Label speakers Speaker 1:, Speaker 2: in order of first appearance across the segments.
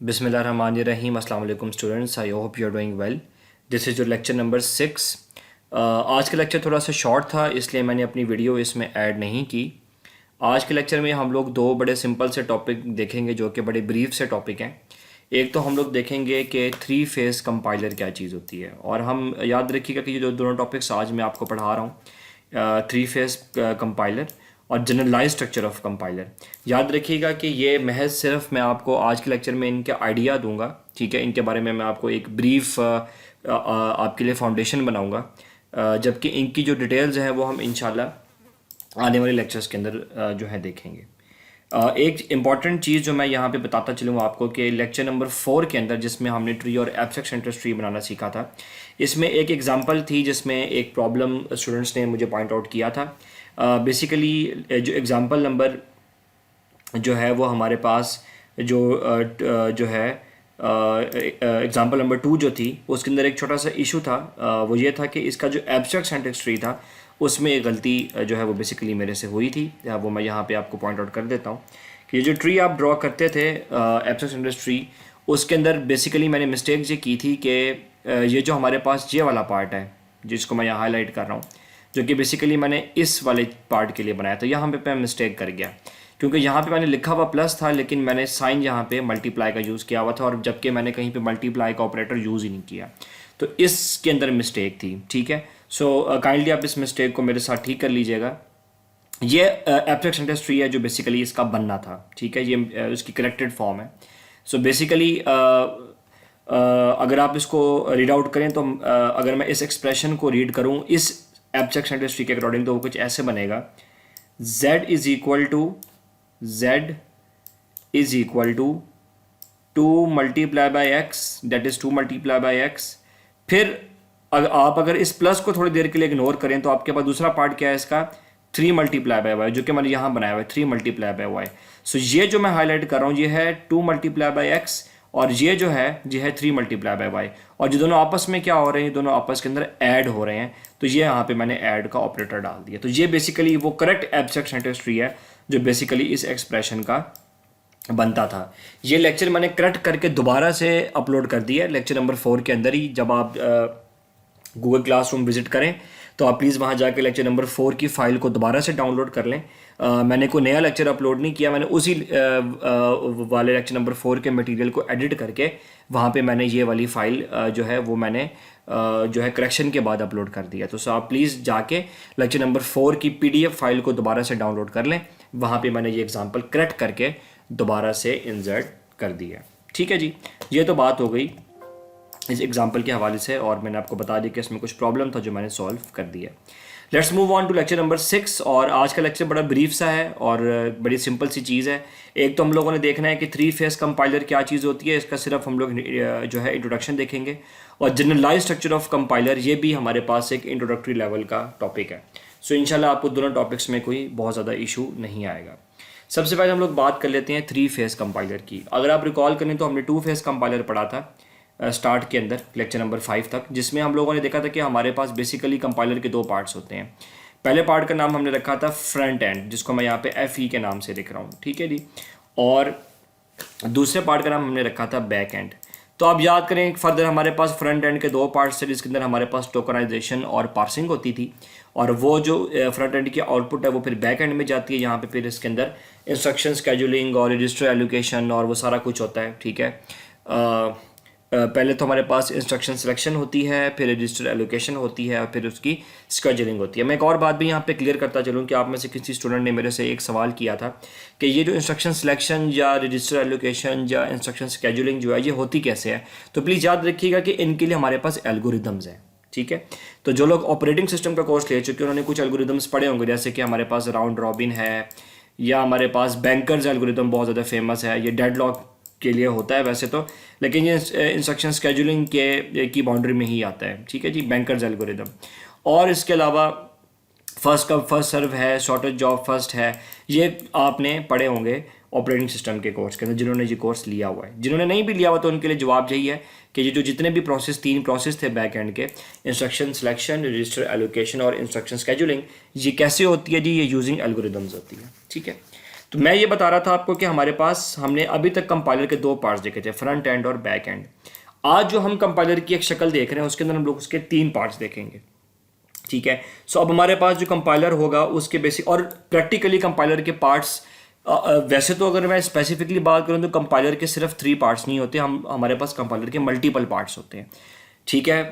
Speaker 1: बिस्मिल्लाहिर्रहमानिर्रहीम। अस्सलाम वालेकुम students, I hope you are doing well. This is your lecture number 6। आज का लेक्चर थोड़ा सा शॉर्ट था, इसलिए मैंने अपनी वीडियो इसमें ऐड नहीं की। आज के लेक्चर में हम लोग दो बड़े सिंपल से टॉपिक देखेंगे जो कि बड़े ब्रीफ से टॉपिक हैं। एक तो हम लोग देखेंगे कि थ्री फेस कंपाइलर क्या चीज़ होती है, और हम याद रखिएगा कि ये जो दोनों टॉपिक्स आज मैं आपको पढ़ा रहा हूँ, थ्री फेस कंपाइलर और जनरलाइज स्ट्रक्चर ऑफ कंपाइलर, याद रखिएगा कि ये महज सिर्फ मैं आपको आज के लेक्चर में इनके आइडिया दूंगा। ठीक है, इनके बारे में मैं आपको एक ब्रीफ आपके लिए फाउंडेशन बनाऊंगा, जबकि इनकी जो डिटेल्स हैं वो हम इंशाल्लाह आने वाले लेक्चर्स के अंदर जो है देखेंगे। एक इम्पॉर्टेंट चीज़ जो मैं यहाँ पे बताता चलूँ आपको कि लेक्चर नंबर 4 के अंदर जिसमें हमने ट्री और एब्स्ट्रैक्ट सेंटर ट्री बनाना सीखा था, इसमें एक एग्जांपल थी जिसमें एक प्रॉब्लम स्टूडेंट्स ने मुझे पॉइंट आउट किया था। बेसिकली जो एग्ज़ाम्पल नंबर जो है वो हमारे पास जो है एग्ज़ाम्पल नंबर 2 जो थी उसके अंदर एक छोटा सा इशू था। वो ये था कि इसका जो एब्स्ट्रैक्ट सिंटैक्स ट्री था उसमें एक गलती जो है वो बेसिकली मेरे से हुई थी। वो मैं यहाँ पे आपको पॉइंट आउट कर देता हूँ कि ये जो ट्री आप ड्रॉ करते थे एब्स्ट्रैक्ट सिंटैक्स ट्री, उसके अंदर बेसिकली मैंने मिस्टेक ये की थी कि ये जो हमारे पास ये वाला पार्ट है जिसको मैं यहाँ हाईलाइट कर रहा हूँ, जो कि बेसिकली मैंने इस वाले पार्ट के लिए बनाया था, यहाँ पे मैं मिस्टेक कर गया क्योंकि यहाँ पे मैंने लिखा हुआ प्लस था लेकिन मैंने साइन यहाँ पे मल्टीप्लाई का यूज़ किया हुआ था, और जबकि मैंने कहीं पे मल्टीप्लाई का ऑपरेटर यूज़ ही नहीं किया, तो इसके अंदर मिस्टेक थी। ठीक है, सो काइंडली आप इस मिस्टेक को मेरे साथ ठीक कर लीजिएगा। ये एब्स्ट्रैक्ट सिंटैक्स ट्री है जो बेसिकली इसका बनना था। ठीक है, ये उसकी करेक्टेड फॉर्म है। सो बेसिकली अगर आप इसको रीड आउट करें तो अगर मैं इस एक्सप्रेशन को रीड करूँ इस एब्स्ट्रैक्ट सिंटैक्स ट्री के अकॉर्डिंग, तो वो कुछ ऐसे बनेगा, z is equal to 2 multiply by x, that is 2 multiply by x. फिर आप अगर इस प्लस को थोड़ी देर के लिए इग्नोर करें तो आपके पास दूसरा पार्ट क्या है इसका, 3 मल्टीप्लाई बाई वाई, जो कि मैंने यहाँ बनाया हुआ है 3 मल्टीप्लाई बाई वाई। सो ये जो मैं हाईलाइट कर रहा हूँ ये है 2 मल्टीप्लाई बाई एक्स, और ये जो है ये है 3 मल्टीप्लाई बाई वाई, और जो दोनों आपस में क्या हो रहे हैं, दोनों आपस के अंदर ऐड हो रहे हैं, तो ये यहाँ पे मैंने ऐड का ऑपरेटर डाल दिया। तो ये बेसिकली वो करेक्ट एब्स्ट्रैक्ट सिंटैक्स ट्री है जो बेसिकली इस एक्सप्रेशन का बनता था। ये लेक्चर मैंने करेक्ट करके दोबारा से अपलोड कर दिया लेक्चर नंबर 4 के अंदर ही। जब आप गूगल क्लासरूम विजिट करें तो आप प्लीज़ वहाँ जाके लेक्चर नंबर 4 की फ़ाइल को दोबारा से डाउनलोड कर लें। मैंने कोई नया लेक्चर अपलोड नहीं किया, मैंने उसी वाले लेक्चर नंबर 4 के मटेरियल को एडिट करके वहाँ पे मैंने ये वाली फ़ाइल जो है वो मैंने जो है करेक्शन के बाद अपलोड कर दिया। तो आप प्लीज़ जाके लेक्चर नंबर 4 की PDF फाइल को दोबारा से डाउनलोड कर लें, वहाँ पे मैंने ये एग्जांपल करेक्ट करके दोबारा से इंसर्ट कर दिया। ठीक है जी, ये तो बात हो गई इस एग्जांपल के हवाले से, और मैंने आपको बता दिया कि इसमें कुछ प्रॉब्लम था जो मैंने सॉल्व कर दिया। Let's move on to lecture number 6। और आज का लेक्चर बड़ा ब्रीफ सा है और बड़ी सिंपल सी चीज़ है। एक तो हम लोगों ने देखना है कि थ्री फेस कंपाइलर क्या चीज़ होती है, इसका सिर्फ हम लोग जो है इंट्रोडक्शन देखेंगे, और जनरलाइज स्ट्रक्चर ऑफ कंपाइलर ये भी हमारे पास एक इंट्रोडक्टरी लेवल का टॉपिक है। सो इंशाल्लाह आपको दोनों टॉपिक्स में कोई बहुत ज़्यादा इशू नहीं आएगा। सबसे पहले हम लोग बात कर लेते हैं थ्री फेस कंपाइलर की। अगर आप रिकॉल करें तो हमने 2 फेस कंपाइलर पढ़ा था स्टार्ट के अंदर लेक्चर नंबर 5 तक, जिसमें हम लोगों ने देखा था कि हमारे पास बेसिकली कंपाइलर के 2 पार्ट्स होते हैं। पहले पार्ट का नाम हमने रखा था फ्रंट एंड, जिसको मैं यहाँ पे FE के नाम से लिख रहा हूँ। ठीक है जी, और दूसरे पार्ट का नाम हमने रखा था बैक एंड। तो आप याद करें फर्दर हमारे पास फ्रंट एंड के 2 पार्ट्स थे जिसके अंदर हमारे पास टोकनाइजेशन और पार्सिंग होती थी, और वो जो फ्रंट एंड की आउटपुट है वो फिर बैक एंड में जाती है। यहाँ पे फिर इसके अंदर इंस्ट्रक्शन स्केजुलिंग और रजिस्टर एलोकेशन और वो सारा कुछ होता है। ठीक है, पहले तो हमारे पास इंस्ट्रक्शन सिलेक्शन होती है, फिर रजिस्टर एलोकेशन होती है, और फिर उसकी स्केजुलिंग होती है। मैं एक और बात भी यहाँ पे क्लियर करता चलूँ कि आप में से किसी स्टूडेंट ने मेरे से एक सवाल किया था कि ये जो इंस्ट्रक्शन सिलेक्शन या रजिस्टर एलोकेशन या इंस्ट्रक्शन स्केजुलिंग जो है ये होती कैसे है। तो प्लीज़ याद रखिएगा कि इनके लिए हमारे पास एल्गोरिदम्स हैं। ठीक है, तो जो लोग ऑपरेटिंग सिस्टम का कोर्स ले चुके हैं उन्होंने कुछ एल्गोरिदम्स पढ़े होंगे, जैसे कि हमारे पास राउंड रॉबिन है, या हमारे पास बैंकर्स एल्गोरिदम बहुत ज़्यादा फेमस है। ये डेडलॉक के लिए होता है वैसे तो, लेकिन ये इंस्ट्रक्शन स्केजुलिंग के की बाउंड्री में ही आता है। ठीक है जी, बैंकर्स एल्गोरिदम। और इसके अलावा फर्स्ट कम फर्स्ट सर्व है, शॉर्टेज जॉब फर्स्ट है, ये आपने पढ़े होंगे ऑपरेटिंग सिस्टम के कोर्स के अंदर जिन्होंने ये कोर्स लिया हुआ है। जिन्होंने नहीं भी लिया हुआ तो उनके लिए जवाब यही है कि ये जो जितने भी प्रोसेस 3 प्रोसेस थे बैक एंड के, इंस्ट्रक्शन सिलेक्शन, रजिस्टर एलोकेशन और इंस्ट्रक्शन स्केजुलिंग, ये कैसे होती है जी, ये यूजिंग एल्गोरिदम्स होती है। ठीक है, तो मैं ये बता रहा था आपको कि हमारे पास हमने अभी तक कंपाइलर के दो पार्ट्स देखे थे, फ्रंट एंड और बैक एंड। आज जो हम कंपाइलर की एक शक्ल देख रहे हैं उसके अंदर हम लोग उसके तीन पार्ट्स देखेंगे, ठीक है। सो अब हमारे पास जो कंपाइलर होगा उसके बेसिक और प्रैक्टिकली कंपाइलर के पार्ट्स, वैसे तो अगर मैं स्पेसिफिकली बात करूं तो कंपाइलर के सिर्फ 3 पार्ट्स नहीं होते, हमारे पास कंपाइलर के मल्टीपल पार्ट्स होते हैं, ठीक है।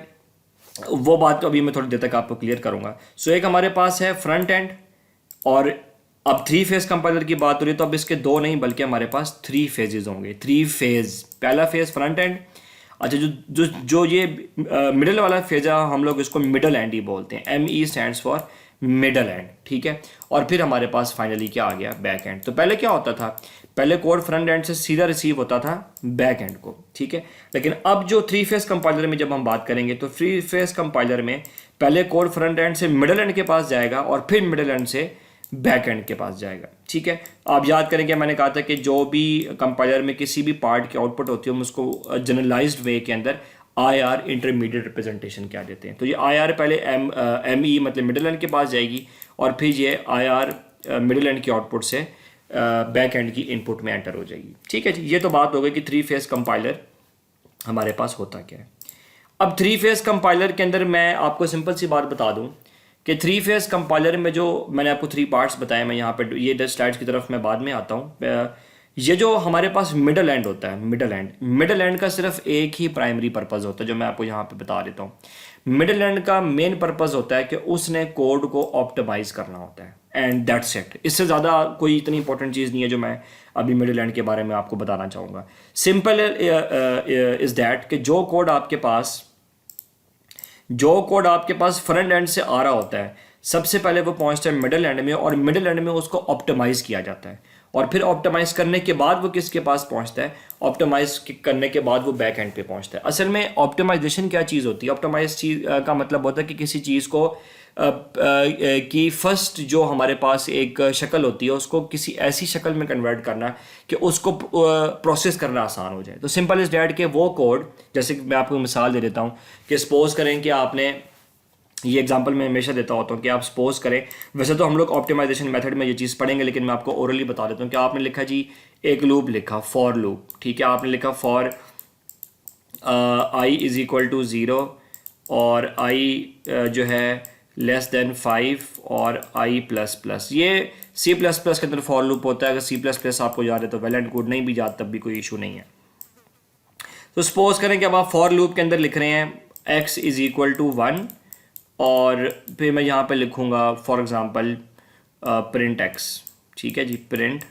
Speaker 1: वो बात तो अभी मैं थोड़ी देर तक आपको क्लियर करूंगा। सो एक हमारे पास है फ्रंट एंड, और अब 3 फेज कंपाइलर की बात हो रही है तो अब इसके 2 नहीं बल्कि हमारे पास 3 फेजेस होंगे, 3 फेज। पहला फेज फ्रंट एंड, अच्छा जो जो जो ये मिडल वाला फेज है हम लोग इसको मिडल एंड ही बोलते हैं, ME stands for middle and, ठीक है। और फिर हमारे पास फाइनली क्या आ गया, बैक एंड। तो पहले क्या होता था, पहले कोड फ्रंट एंड से सीधा रिसीव होता था बैक एंड को, ठीक है। लेकिन अब जो 3 फेज कंपाइलर में जब हम बात करेंगे तो 3 फेज कंपाइलर में पहले कोड फ्रंट एंड से मिडल एंड के पास जाएगा और फिर मिडल एंड से बैक एंड के पास जाएगा, ठीक है। आप याद करेंगे मैंने कहा था कि जो भी कंपाइलर में किसी भी पार्ट की आउटपुट होती है हम उसको जनरलाइज्ड वे के अंदर IR इंटरमीडिएट रिप्रेजेंटेशन क्या देते हैं। तो ये IR पहले ME मतलब मिडल एंड के पास जाएगी और फिर ये IR मिडल एंड की आउटपुट से बैक एंड की इनपुट में एंटर हो जाएगी, ठीक है जी। ये तो बात हो गई कि 3 फेज कंपाइलर हमारे पास होता क्या है। अब 3 फेज कंपाइलर के अंदर मैं आपको सिंपल सी बात बता दूं कि 3 फेज कंपाइलर में जो मैंने आपको 3 पार्ट्स बताए, मैं यहाँ पे ये 10 स्लाइड्स की तरफ मैं बाद में आता हूँ। ये जो हमारे पास मिडल एंड होता है, मिडल एंड का सिर्फ एक ही प्राइमरी पर्पस होता है जो मैं आपको यहाँ पे बता देता हूँ। मिडल एंड का मेन पर्पस होता है कि उसने कोड को ऑप्टिमाइज करना होता है, एंड दैट्स इट। इससे ज़्यादा कोई इतनी इंपॉर्टेंट चीज़ नहीं है जो मैं अभी मिडल एंड के बारे में आपको बताना चाहूँगा। सिंपल इज़ दैट कि जो कोड आपके पास फ्रंट एंड से आ रहा होता है सबसे पहले वो पहुंचता है मिडल एंड में, और मिडल एंड में उसको ऑप्टिमाइज किया जाता है, और फिर ऑप्टिमाइज करने के बाद वो किसके पास पहुंचता है, ऑप्टिमाइज करने के बाद वो बैक एंड पे पहुंचता है। असल में ऑप्टिमाइजेशन क्या चीज़ होती है, ऑप्टिमाइज चीज का मतलब होता है कि किसी चीज़ को कि फर्स्ट जो हमारे पास एक शक्ल होती है उसको किसी ऐसी शक्ल में कन्वर्ट करना कि उसको प्रोसेस करना आसान हो जाए। तो सिंपल इज डैट कि वो कोड, जैसे कि मैं आपको मिसाल दे देता हूँ कि सपोज करें कि आपने, ये एग्जांपल मैं हमेशा देता होता हूँ कि आप सपोज करें, वैसे तो हम लोग ऑप्टिमाइजेशन मेथड में ये चीज़ पढ़ेंगे लेकिन मैं आपको ओरली बता देता हूँ कि आपने लिखा जी एक लूप लिखा, फॉर लूप, ठीक है। आपने लिखा for i is equal to 0 और i जो है लेस देन 5 और i प्लस प्लस। ये C++ के अंदर फॉर लूप होता है। अगर C++ आपको याद है तो वेल एंड गुड, नहीं भी याद तब भी कोई इशू नहीं है। तो सपोज करें कि अब आप फॉर लूप के अंदर लिख रहे हैं x इज़ इक्वल टू 1 और फिर मैं यहाँ पे लिखूँगा फॉर एग्ज़ाम्पल प्रिंट x, ठीक है जी, प्रिंट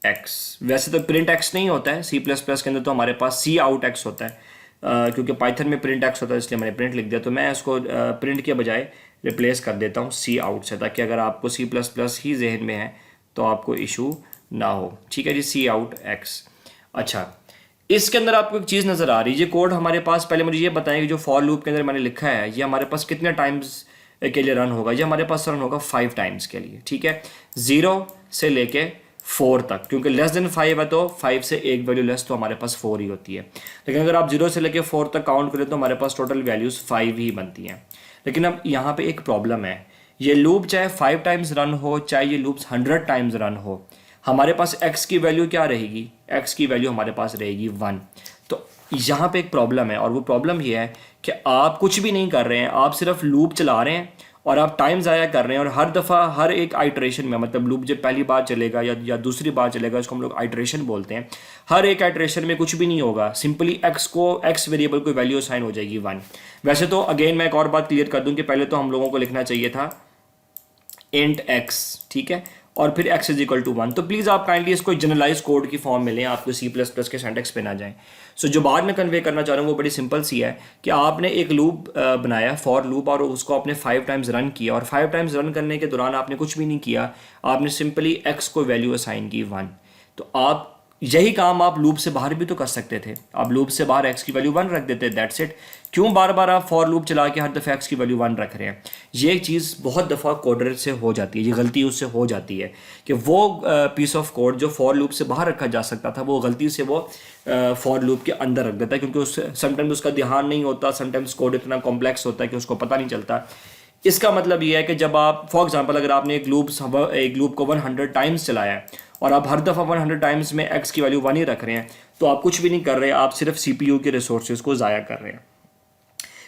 Speaker 1: x। वैसे तो प्रिंट x नहीं होता है C++ के अंदर, तो हमारे पास C आउट x होता है। क्योंकि पाइथन में प्रिंट x होता है इसलिए मैंने प्रिंट लिख दिया। तो मैं इसको प्रिंट के बजाय रिप्लेस कर देता हूँ C आउट से, ताकि अगर आपको C++ ही जहन में है तो आपको इशू ना हो, ठीक है जी। C out x। अच्छा, इसके अंदर आपको एक चीज़ नज़र आ रही है, ये कोड हमारे पास, पहले मुझे ये बताएं कि जो फॉर लूप के अंदर मैंने लिखा है ये हमारे पास कितने टाइम्स के लिए रन होगा। ये हमारे पास रन होगा 5 टाइम्स के लिए, ठीक है, 0 से लेके 4 तक, क्योंकि लेस देन 5 है तो 5 से एक वैल्यू लेस तो हमारे पास 4 ही होती है। लेकिन अगर आप 0 से लेके 4 तक काउंट करें तो हमारे पास टोटल वैल्यूज़ 5 ही बनती हैं। लेकिन अब यहाँ पे एक प्रॉब्लम है, ये लूप चाहे 5 टाइम्स रन हो चाहे ये लूप्स 100 टाइम्स रन हो, हमारे पास x की वैल्यू क्या रहेगी, x की वैल्यू हमारे पास रहेगी 1। तो यहाँ पे एक प्रॉब्लम है, और वो प्रॉब्लम ये है कि आप कुछ भी नहीं कर रहे हैं, आप सिर्फ लूप चला रहे हैं और आप टाइम ज़ाया कर रहे हैं, और हर दफ़ा हर एक आइट्रेशन में, मतलब लूप जब पहली बार चलेगा या दूसरी बार चलेगा, इसको हम लोग आइट्रेशन बोलते हैं, हर एक आइट्रेशन में कुछ भी नहीं होगा, सिंपली x वेरिएबल को वैल्यू असाइन हो जाएगी 1। वैसे तो अगेन मैं एक और बात क्लियर कर दूं कि पहले तो हम लोगों को लिखना चाहिए था इंट x, ठीक है, और फिर x इज इक्वल टू 1। तो प्लीज़ आप काइंडली इसको जनरलाइज कोड की फॉर्म में लें, आपको C++ के सिंटैक्स पे ना जाएं। सो जो बात मैं कन्वे करना चाह रहा हूँ वो बड़ी सिंपल सी है कि आपने एक लूप बनाया, फॉर लूप, और उसको आपने 5 टाइम्स रन किया, और 5 टाइम्स रन करने के दौरान आपने कुछ भी नहीं किया, आपने सिंपली x को वैल्यू असाइन की 1। तो आप यही काम आप लूप से बाहर भी तो कर सकते थे, आप लूप से बाहर x की वैल्यू 1 रख देते, दैट्स इट। क्यों बार बार आप फॉर लूप चला के हर दफ़ा x की वैल्यू 1 रख रहे हैं। ये एक चीज़ बहुत दफ़ा कोडर से हो जाती है, ये गलती उससे हो जाती है कि वो पीस ऑफ कोड जो फॉर लूप से बाहर रखा जा सकता था वो गलती से वो फॉर लूप के अंदर रख देता है, क्योंकि उस समटाइम्स उसका ध्यान नहीं होता, समटाइम्स कोड इतना कॉम्प्लेक्स होता है कि उसको पता नहीं चलता इसका मतलब ये है कि जब आप फॉर एग्जांपल अगर आपने एक लूप को 100 टाइम्स चलाया है और आप हर दफ़ा 100 टाइम्स में x की वैल्यू 1 ही रख रहे हैं, तो आप कुछ भी नहीं कर रहे, आप सिर्फ CPU के रिसोर्सेज को ज़ाया कर रहे हैं।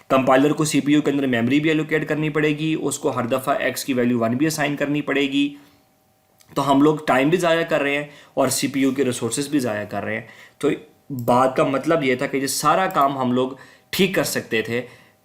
Speaker 1: कंपाइलर को CPU के अंदर मेमोरी भी एलोकेट करनी पड़ेगी, उसको हर दफ़ा x की वैल्यू 1 भी असाइन करनी पड़ेगी। तो हम लोग टाइम भी ज़ाया कर रहे हैं और CPU के रिसोर्सेज भी ज़ाया कर रहे हैं। तो बात का मतलब ये था कि ये सारा काम हम लोग ठीक कर सकते थे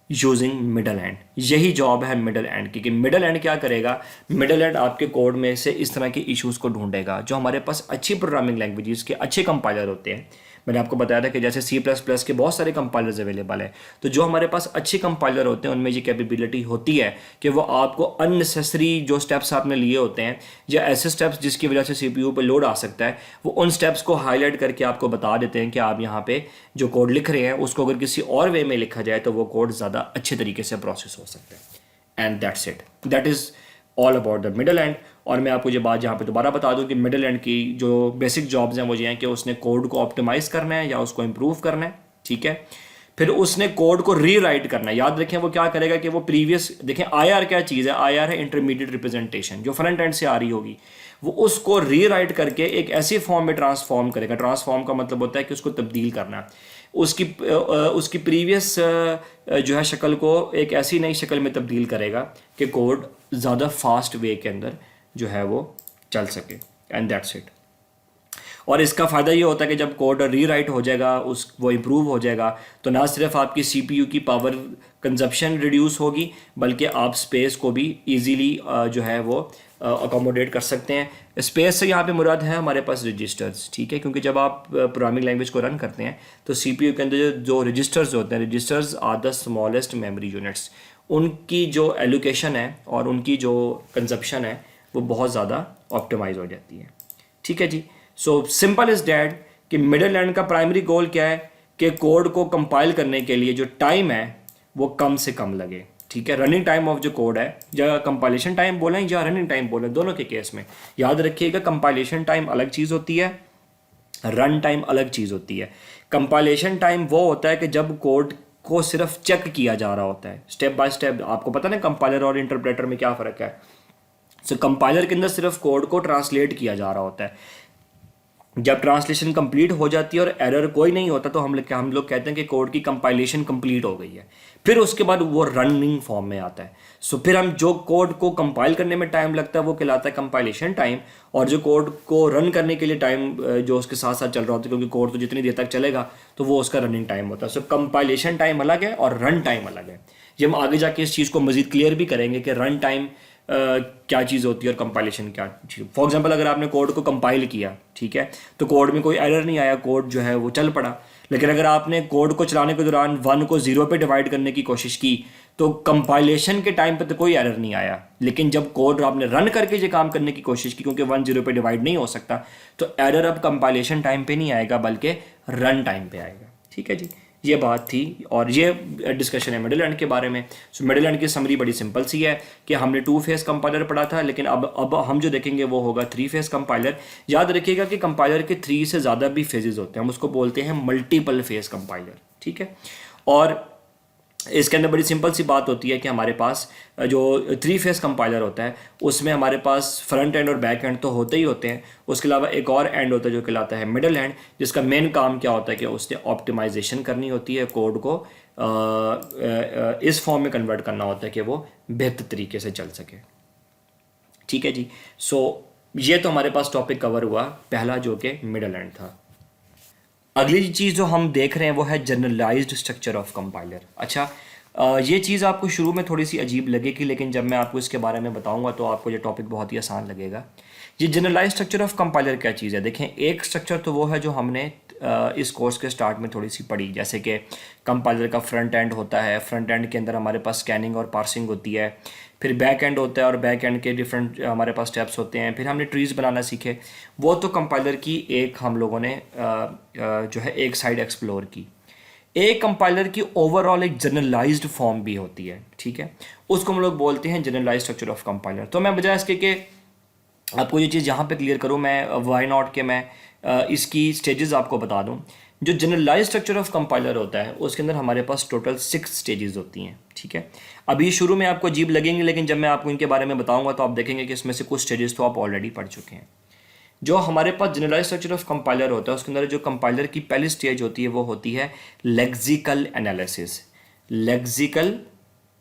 Speaker 1: यूजिंग मिडल एंड। यही जॉब है मिडल एंड की, कि मिडल एंड क्या करेगा, मिडल एंड आपके कोड में से इस तरह के इश्यूज़ को ढूंढेगा। जो हमारे पास अच्छी प्रोग्रामिंग लैंग्वेजेस के अच्छे कंपाइलर होते हैं, मैंने आपको बताया था कि जैसे C++ के बहुत सारे कंपाइलर्स अवेलेबल है, तो जो हमारे पास अच्छे कंपाइलर होते हैं उनमें ये कैपेबिलिटी होती है कि वो आपको अननेसेसरी जो स्टेप्स आपने लिए होते हैं या ऐसे स्टेप्स जिसकी वजह से CPU पे लोड आ सकता है, वो उन स्टेप्स को हाईलाइट करके आपको बता देते हैं कि आप यहाँ पे जो कोड लिख रहे हैं उसको अगर किसी और वे में लिखा जाए तो वो कोड ज़्यादा अच्छे तरीके से प्रोसेस हो सकता है। And that's it, that is all about the middle and. और मैं आपको ये बात यहाँ पे दोबारा बता दूँ कि मिडल एंड की जो बेसिक जॉब्स हैं वो ये हैं कि उसने कोड को ऑप्टिमाइज़ करना है या उसको इम्प्रूव करना है, ठीक है। फिर उसने कोड को रीराइट करना है। याद रखें वो क्या करेगा कि वो प्रीवियस, देखें IR क्या चीज़ है, IR है इंटरमीडिएट रिप्रेजेंटेशन, जो फ्रंट एंड से आ रही होगी, वो उसको रीराइट करके एक ऐसी फॉर्म में ट्रांसफॉर्म करेगा। ट्रांसफॉर्म का मतलब होता है कि उसको तब्दील करना है, उसकी प्रीवियस जो है शक्ल को एक ऐसी नई शक्ल में तब्दील करेगा कि कोड ज़्यादा फास्ट वे के अंदर जो है वो चल सके। And that's it. और इसका फ़ायदा ये होता है कि जब कोड रीराइट हो जाएगा, वो इम्प्रूव हो जाएगा, तो ना सिर्फ आपकी CPU की पावर कंजप्शन रिड्यूस होगी, बल्कि आप स्पेस को भी इजीली जो है वो अकोमोडेट कर सकते हैं। स्पेस से यहाँ पे मुराद है हमारे पास रजिस्टर्स, ठीक है, क्योंकि जब आप प्रोग्रामिंग लैंग्वेज को रन करते हैं तो CPU के अंदर जो रजिस्टर्स होते हैं, registers are the smallest memory units, उनकी जो एलोकेशन है और उनकी जो कंजप्शन है वो बहुत ज़्यादा ऑप्टिमाइज हो जाती है, ठीक है जी। सो सिंपल इज़ डैट कि मिडल एंड का प्राइमरी गोल क्या है कि कोड को कंपाइल करने के लिए जो टाइम है वो कम से कम लगे, ठीक है। रनिंग टाइम ऑफ जो कोड है, या कंपाइलेशन टाइम बोलें या रनिंग टाइम बोलें, दोनों के केस में याद रखिएगा कंपाइलेशन टाइम अलग चीज़ होती है, रन टाइम अलग चीज़ होती है। कंपाइलेशन टाइम वो होता है कि जब कोड को सिर्फ चेक किया जा रहा होता है स्टेप बाय स्टेप। आपको पता ना कंपाइलर और इंटरप्रेटर में क्या फ़र्क है। सो कंपाइलर के अंदर सिर्फ कोड को ट्रांसलेट किया जा रहा होता है। जब ट्रांसलेशन कंप्लीट हो जाती है और एरर कोई नहीं होता तो हम लोग कहते हैं कि कोड की कंपाइलेशन कंप्लीट हो गई है। फिर उसके बाद वो रनिंग फॉर्म में आता है। सो फिर हम जो कोड को कंपाइल करने में टाइम लगता है वो कहलाता है कंपाइलेशन टाइम, और जो कोड को रन करने के लिए टाइम जो उसके साथ साथ चल रहा होता है, क्योंकि कोड तो जितनी देर तक चलेगा तो वो उसका रनिंग टाइम होता है। सो कंपाइलेशन टाइम अलग है और रन टाइम अलग है। ये हम आगे जाके इस चीज़ को मज़ीद क्लियर भी करेंगे कि रन टाइम क्या चीज़ होती है और कंपाइलेशन क्या चीज़। फॉर एग्जांपल अगर आपने कोड को कंपाइल किया, ठीक है, तो कोड में कोई एरर नहीं आया, कोड जो है वो चल पड़ा। लेकिन अगर आपने कोड को चलाने के दौरान 1 को 0 पे डिवाइड करने की कोशिश की तो कंपाइलेशन के टाइम पे तो कोई एरर नहीं आया, लेकिन जब कोड आपने रन करके ये काम करने की कोशिश की, क्योंकि 1 0 पे डिवाइड नहीं हो सकता, तो एरर अब कंपाइलेशन टाइम पे नहीं आएगा बल्कि रन टाइम पे आएगा, ठीक है जी। ये बात थी और ये डिस्कशन है मिडिल एंड के बारे में। सो मिडिल एंड की समरी बड़ी सिंपल सी है कि हमने 2 फेस कंपाइलर पढ़ा था, लेकिन अब हम जो देखेंगे वो होगा 3 फेस कंपाइलर। याद रखिएगा कि कंपाइलर के 3 से ज़्यादा भी फेजेस होते हैं, हम उसको बोलते हैं मल्टीपल फेस कंपाइलर, ठीक है। और इसके अंदर बड़ी सिंपल सी बात होती है कि हमारे पास जो 3 फेस कंपाइलर होता है उसमें हमारे पास फ्रंट एंड और बैक एंड तो होते ही होते हैं, उसके अलावा एक और एंड होता है जो कहलाता है मिडल एंड, जिसका मेन काम क्या होता है कि उसने ऑप्टिमाइजेशन करनी होती है, कोड को इस फॉर्म में कन्वर्ट करना होता है कि वो बेहतर तरीके से चल सके, ठीक है जी। सो ये तो हमारे पास टॉपिक कवर हुआ पहला जो कि मिडल एंड था। अगली चीज़ जो हम देख रहे हैं वो है जनरलाइज्ड स्ट्रक्चर ऑफ कंपाइलर। अच्छा, ये चीज़ आपको शुरू में थोड़ी सी अजीब लगेगी, लेकिन जब मैं आपको इसके बारे में बताऊंगा तो आपको ये टॉपिक बहुत ही आसान लगेगा। ये जनरलाइज्ड स्ट्रक्चर ऑफ कंपाइलर क्या चीज़ है? देखें, एक स्ट्रक्चर तो वो है जो हमने इस कोर्स के स्टार्ट में थोड़ी सी पढ़ी, जैसे कि कंपाइलर का फ्रंट एंड होता है, फ्रंट एंड के अंदर हमारे पास स्कैनिंग और पार्सिंग होती है, फिर बैक एंड होता है और बैक एंड के डिफरेंट हमारे पास स्टेप्स होते हैं, फिर हमने ट्रीज़ बनाना सीखे। वो तो कंपाइलर की एक हम लोगों ने जो है एक साइड एक्सप्लोर की। एक कंपाइलर की ओवरऑल एक जनरलाइज्ड फॉर्म भी होती है, ठीक है, उसको हम लोग बोलते हैं जनरलाइज्ड स्ट्रक्चर ऑफ कंपाइलर। तो मैं बजाय इसके कि आपको ये चीज़ यहाँ पे क्लियर करूँ, मैं वाई नॉट के मैं इसकी स्टेजेस आपको बता दूँ। जो जनरलाइज स्ट्रक्चर ऑफ कंपाइलर होता है उसके अंदर हमारे पास टोटल 6 स्टेजेस होती हैं, ठीक है। अभी शुरू में आपको अजीब लगेंगे, लेकिन जब मैं आपको इनके बारे में बताऊंगा तो आप देखेंगे कि इसमें से कुछ स्टेजेस तो आप ऑलरेडी पढ़ चुके हैं। जो हमारे पास जनरलाइज स्ट्रक्चर ऑफ कंपाइलर होता है उसके अंदर जो कंपाइलर की पहली स्टेज होती है वो होती है लेक्सिकल एनालिसिस। लेक्सिकल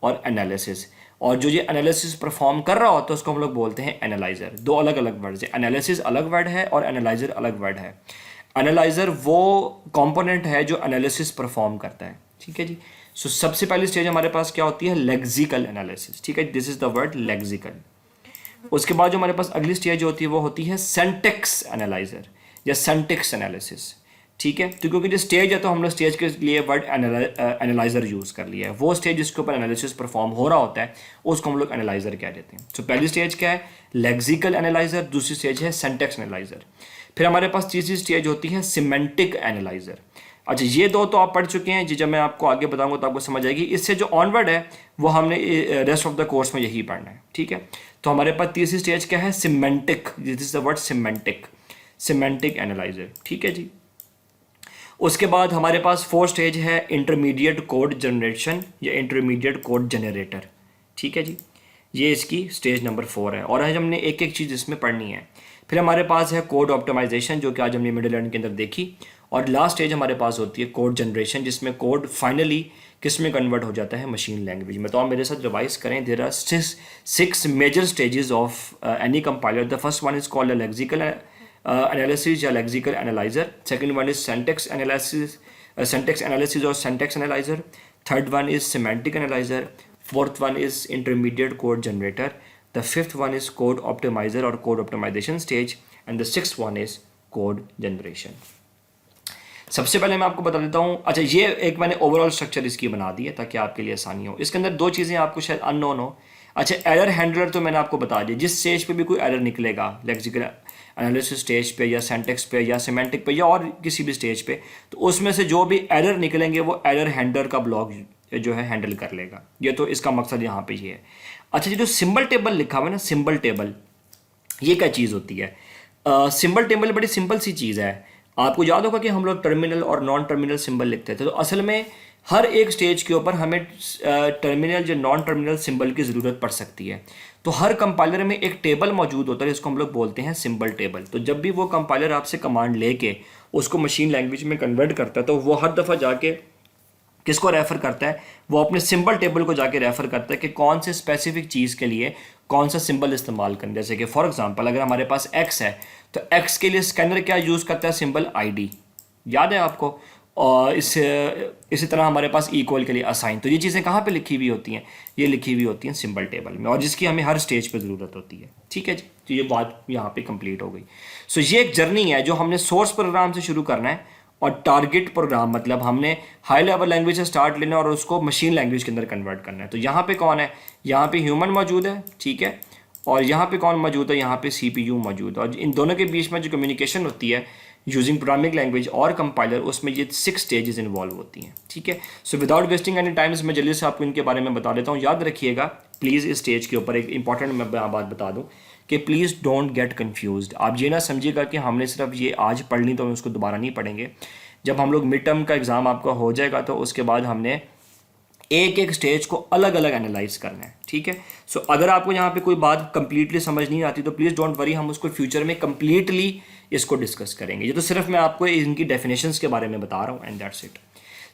Speaker 1: और एनालिसिस, और जो ये एनालिसिस परफॉर्म कर रहा होता है उसको हम लोग बोलते हैं एनालाइजर। दो अलग अलग वर्ड्स है, एनालिसिस अलग वर्ड है और एनालाइजर अलग वर्ड है। एनालाइजर वो कंपोनेंट है जो एनालिसिस परफॉर्म करता है, ठीक है जी। सो सबसे पहली स्टेज हमारे पास क्या होती है, लेक्सिकल एनालिसिस, ठीक है, this is the word lexical. उसके बाद जो हमारे पास अगली स्टेज होती है वो होती है सिंटैक्स एनालाइजर या सिंटैक्स एनालिसिस, ठीक है। तो क्योंकि जो स्टेज है तो हम लोग स्टेज के लिए वर्ड एनालाइजर यूज़ कर लिया है। वो स्टेज जिसके ऊपर एनालिसिस परफॉर्म हो रहा होता है उसको हम लोग एनालाइजर कह देते हैं। तो पहली स्टेज क्या है, लेक्सिकल एनालाइजर, दूसरी स्टेज है सिंटैक्स एनालाइजर। फिर हमारे पास तीसरी स्टेज होती है सिमेंटिक एनालाइजर। अच्छा, ये दो तो आप पढ़ चुके हैं जी, जब मैं आपको आगे बताऊंगा तो आपको समझ आएगी। इससे जो ऑनवर्ड है वो हमने रेस्ट ऑफ द कोर्स में यही पढ़ना है, ठीक है। तो हमारे पास तीसरी स्टेज क्या है, semantic, this is the word semantic, semantic analyser, ठीक है जी। उसके बाद हमारे पास फोर्थ स्टेज है इंटरमीडिएट कोड जनरेशन या इंटरमीडिएट कोड जनरेटर, ठीक है जी। ये इसकी स्टेज नंबर 4 है और आज हमने एक एक चीज़ इसमें पढ़नी है। फिर हमारे पास है कोड ऑप्टिमाइजेशन जो कि आज हमने मिडिल लर्निंग के अंदर देखी। और लास्ट स्टेज हमारे पास होती है कोड जनरेशन, जिसमें कोड फाइनली किस में कन्वर्ट हो जाता है, मशीन लैंग्वेज में। तो आप मेरे साथ रिवाइज करें, there are 6 major stages of any compiler. The first one is called lexical analysis या lexical analyzer. Second one is syntax analysis, syntax analysis or syntax analyzer. Third one is semantic analyzer. Fourth one is intermediate code generator. The fifth one is code optimizer or code optimization stage, and the sixth one is code generation. सबसे पहले मैं आपको बता देता हूँ। अच्छा, ये एक मैंने ओवरऑल स्ट्रक्चर इसकी बना दी है ताकि आपके लिए आसानी हो। इसके अंदर दो चीज़ें आपको शायद अननोन हो। अच्छा, एरर हैंडलर तो मैंने आपको बता दिया, जिस स्टेज पे भी कोई एरर निकलेगा, लेक्सिकल एनालिसिस स्टेज पे या सेंटेक्स पे या सिमेंटिक पे या और किसी भी स्टेज पे, तो उसमें से जो भी एरर निकलेंगे वो एरर हैंडलर का ब्लॉक जो है हैंडल कर लेगा। ये तो इसका मकसद यहाँ पे ये है। अच्छा, ये जो सिंबल टेबल लिखा हुआ है ना, सिंबल टेबल, ये क्या चीज़ होती है? सिंबल टेबल बड़ी सिंपल सी चीज़ है। आपको याद होगा कि हम लोग टर्मिनल और नॉन टर्मिनल सिंबल लिखते थे, तो असल में हर एक स्टेज के ऊपर हमें टर्मिनल या नॉन टर्मिनल सिंबल की ज़रूरत पड़ सकती है। तो हर कंपाइलर में एक टेबल मौजूद होता है जिसको हम लोग बोलते हैं सिंबल टेबल। तो जब भी वो कंपाइलर आपसे कमांड लेके उसको मशीन लैंग्वेज में कन्वर्ट करता है तो वो हर दफ़ा जाके किसको रेफ़र करता है, वो अपने सिंबल टेबल को जाके रेफ़र करता है कि कौन से स्पेसिफिक चीज़ के लिए कौन सा सिंबल इस्तेमाल करें। जैसे कि फॉर एग्जांपल अगर हमारे पास एक्स है तो एक्स के लिए स्कैनर क्या यूज़ करता है, सिंबल आईडी, याद है आपको। और इसी तरह हमारे पास इक्वल के लिए असाइन। तो ये चीज़ें कहाँ पे लिखी हुई होती हैं, ये लिखी हुई होती हैं सिंबल टेबल में, और जिसकी हमें हर स्टेज पे ज़रूरत होती है, ठीक है जी। तो ये बात यहाँ पे कंप्लीट हो गई। सो ये एक जर्नी है जो हमने सोर्स प्रोग्राम से शुरू करना है, और टारगेट प्रोग्राम मतलब हमने हाई लेवल लैंग्वेज से स्टार्ट लेना और उसको मशीन लैंग्वेज के अंदर कन्वर्ट करना है। तो यहाँ पे कौन है, यहाँ पे ह्यूमन मौजूद है, ठीक है, और यहाँ पे कौन मौजूद है, यहाँ पे CPU मौजूद है। और इन दोनों के बीच में जो कम्युनिकेशन होती है यूजिंग प्रोग्रामिंग लैंग्वेज और कंपाइलर, उसमें ये 6 स्टेजेस इन्वॉल्व होती हैं, ठीक है। So without wasting any times मैं जल्दी से आपको इनके बारे में बता देता हूँ। याद रखिएगा प्लीज़, इस स्टेज के ऊपर एक इंपॉर्टेंट मैं बात बता दूँ कि प्लीज़ डोंट गेट कन्फ्यूज्ड। आप ये ना समझिएगा कि हमने सिर्फ ये आज पढ़ ली तो हम उसको दोबारा नहीं पढ़ेंगे। जब हम लोग मिड टर्म का एग्ज़ाम आपका हो जाएगा तो उसके बाद हमने एक एक स्टेज को अलग अलग एनालाइज करना है, ठीक है। सो अगर आपको यहाँ पे कोई बात कंप्लीटली समझ नहीं आती तो प्लीज़ डोंट वरी, हम उसको फ्यूचर में कंप्लीटली इसको डिस्कस करेंगे। ये तो सिर्फ मैं आपको इनकी डेफिनेशंस के बारे में बता रहा हूँ, एंड दैट्स इट।